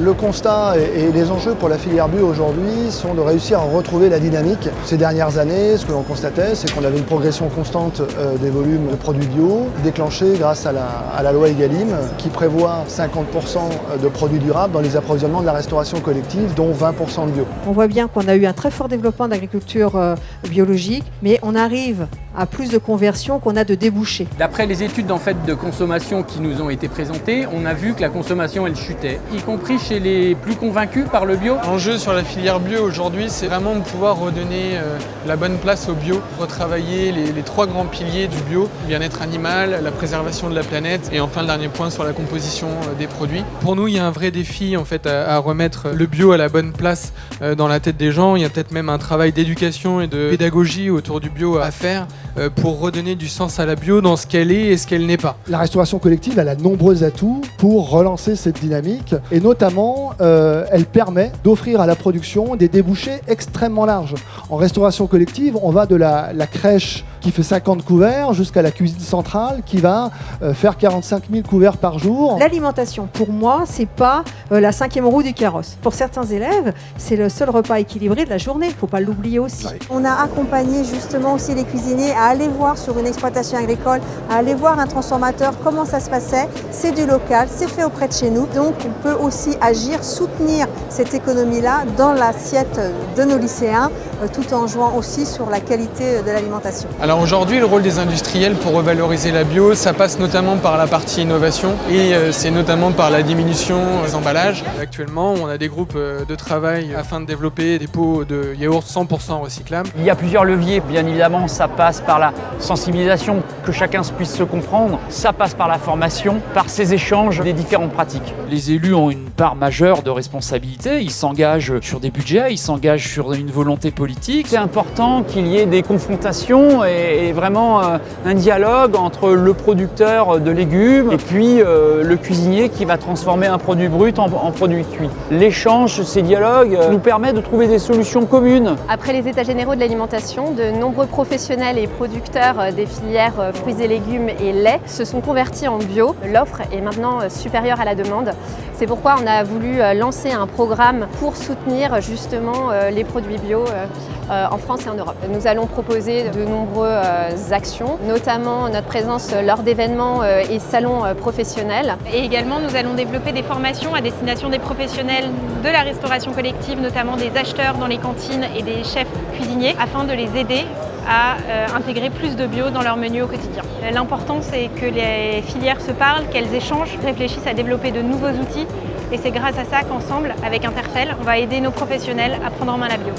Le constat et les enjeux pour la filière bio aujourd'hui sont de réussir à retrouver la dynamique. Ces dernières années, ce que l'on constatait, c'est qu'on avait une progression constante des volumes de produits bio, déclenchée grâce à la loi Egalim, qui prévoit 50% de produits durables dans les approvisionnements de la restauration collective, dont 20% de bio. On voit bien qu'on a eu un très fort développement de l'agriculture biologique, mais on arrive à plus de conversion qu'on a de débouchés. D'après les études de consommation qui nous ont été présentées, on a vu que la consommation elle chutait, y compris chez les plus convaincus par le bio. L'enjeu sur la filière bio aujourd'hui, c'est vraiment de pouvoir redonner la bonne place au bio, retravailler les trois grands piliers du bio, le bien-être animal, la préservation de la planète et enfin le dernier point sur la composition des produits. Pour nous, il y a un vrai défi en fait à remettre le bio à la bonne place dans la tête des gens. Il y a peut-être même un travail d'éducation et de pédagogie autour du bio à faire pour redonner du sens à la bio dans ce qu'elle est et ce qu'elle n'est pas. La restauration collective, elle a de nombreux atouts pour relancer cette dynamique et notamment, elle permet d'offrir à la production des débouchés extrêmement larges. En restauration collective, on va de la crèche qui fait 50 couverts jusqu'à la cuisine centrale qui va faire 45 000 couverts par jour. L'alimentation, pour moi, c'est pas la 5e roue du carrosse. Pour certains élèves, c'est le seul repas équilibré de la journée. Il ne faut pas l'oublier aussi. On a accompagné justement aussi les cuisiniers à aller voir sur une exploitation agricole, à aller voir un transformateur, comment ça se passait. C'est du local, c'est fait auprès de chez nous. Donc on peut aussi agir, soutenir cette économie-là dans l'assiette de nos lycéens, tout en jouant aussi sur la qualité de l'alimentation. Alors aujourd'hui, le rôle des industriels pour revaloriser la bio, ça passe notamment par la partie innovation et c'est notamment par la diminution des emballages. Actuellement, on a des groupes de travail afin de développer des pots de yaourt 100% recyclables. Il y a plusieurs leviers, bien évidemment, ça passe par la sensibilisation, que chacun puisse se comprendre, ça passe par la formation, par ces échanges des différentes pratiques. Les élus ont une part majeure de responsabilité, ils s'engagent sur des budgets, ils s'engagent sur une volonté politique. C'est important qu'il y ait des confrontations et vraiment un dialogue entre le producteur de légumes et puis le cuisinier qui va transformer un produit brut en produit cuit. L'échange, ces dialogues nous permettent de trouver des solutions communes. Après les états généraux de l'alimentation, de nombreux professionnels et producteurs des filières fruits et légumes et lait se sont convertis en bio. L'offre est maintenant supérieure à la demande. C'est pourquoi on a voulu lancer un programme pour soutenir justement les produits bio en France et en Europe. Nous allons proposer de nombreuses actions, notamment notre présence lors d'événements et salons professionnels. Et également, nous allons développer des formations à destination des professionnels de la restauration collective, notamment des acheteurs dans les cantines et des chefs cuisiniers, afin de les aider à intégrer plus de bio dans leur menu au quotidien. L'important, c'est que les filières se parlent, qu'elles échangent, réfléchissent à développer de nouveaux outils. Et c'est grâce à ça qu'ensemble, avec Interfel, on va aider nos professionnels à prendre en main la bio.